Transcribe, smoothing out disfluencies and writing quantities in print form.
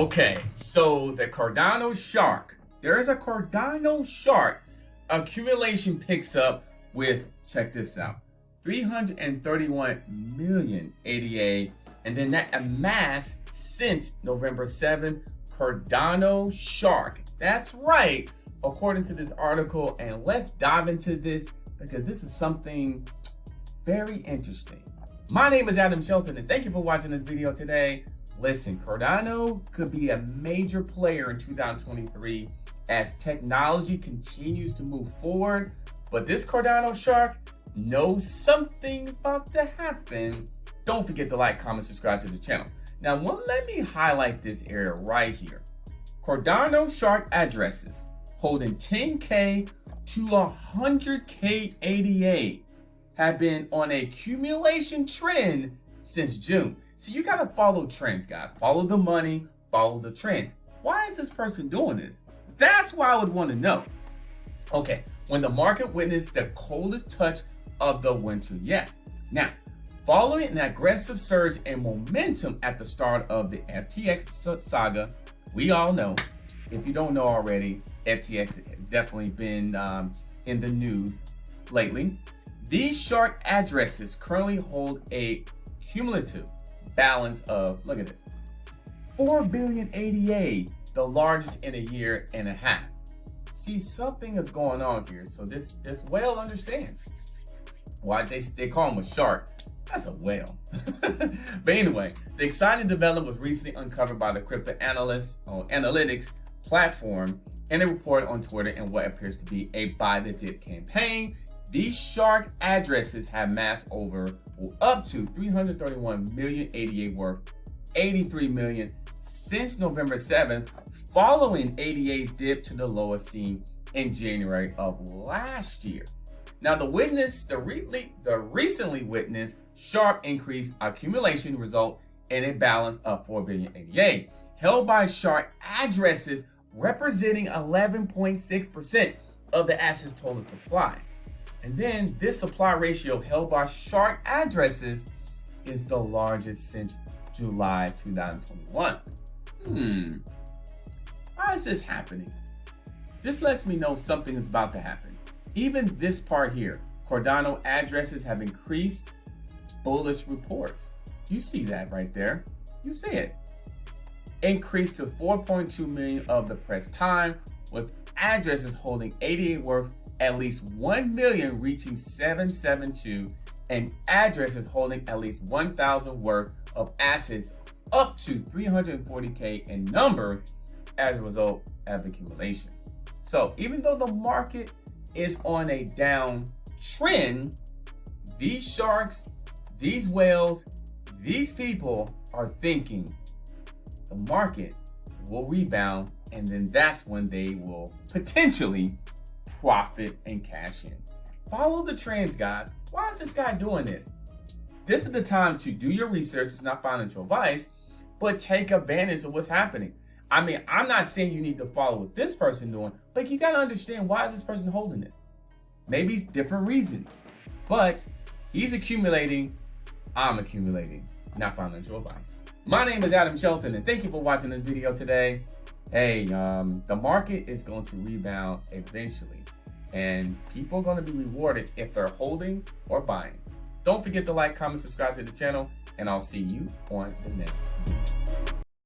Okay, so the Cardano shark. There is a Cardano shark. Accumulation picks up with, check this out, 331 million ADA, and then that amassed since November 7th. Cardano shark. That's right, according to this article. And let's dive into this because this is something very interesting. My name is Adam Shelton, and thank you for watching this video today. Listen, Cardano could be a major player in 2023 as technology continues to move forward, but this Cardano shark knows something's about to happen. Don't forget to like, comment, subscribe to the channel. Now, let me highlight this area right here. Cardano shark addresses holding 10K to 100K ADA have been on a accumulation trend since June. So you gotta follow trends, guys. Follow the money, follow the trends. Why is this person doing this? That's why I would want to know. Okay, when the market witnessed the coldest touch of the winter yet. Now, following an aggressive surge in momentum at the start of the FTX saga, we all know, if you don't know already, FTX has definitely been in the news lately. These shark addresses currently hold a cumulative balance of, look at this, 4 billion ADA, the largest in a year and a half. See, something is going on here. So this whale understands why they call him a shark. That's a whale. But anyway, the exciting development was recently uncovered by the crypto analytics platform in a report on Twitter in what appears to be a buy the dip campaign. These shark addresses have massed up to 331 million ADA worth 83 million since November 7th, following ADA's dip to the lowest seen in January of last year. Now, the recently witnessed sharp increase accumulation result in a balance of 4 billion ADA, held by shark addresses representing 11.6% of the asset's total supply. And then this supply ratio held by shark addresses is the largest since July 2021. Why is this happening? This lets me know something is about to happen. Even this part here, Cardano addresses have increased bullish reports. You see that right there. You see it. Increased to 4.2 million of the press time, with addresses holding 88 worth at least 1 million reaching 772, and addresses holding at least 1,000 worth of assets up to 340K in number as a result of accumulation. So even though the market is on a down trend, these sharks, these whales, these people are thinking the market will rebound, and then that's when they will potentially profit and cash in. Follow the trends, guys. Why is this guy doing this? This is the time to do your research. It's not financial advice, but take advantage of what's happening. I mean, I'm not saying you need to follow what this person doing, but you got to understand, why is this person holding this? Maybe it's different reasons, but he's accumulating. I'm accumulating, not financial advice. My name is Adam Shelton, and thank you for watching this video today. Hey, the market is going to rebound eventually, and people are going to be rewarded if they're holding or buying. Don't forget to like, comment, subscribe to the channel, and I'll see you on the next video.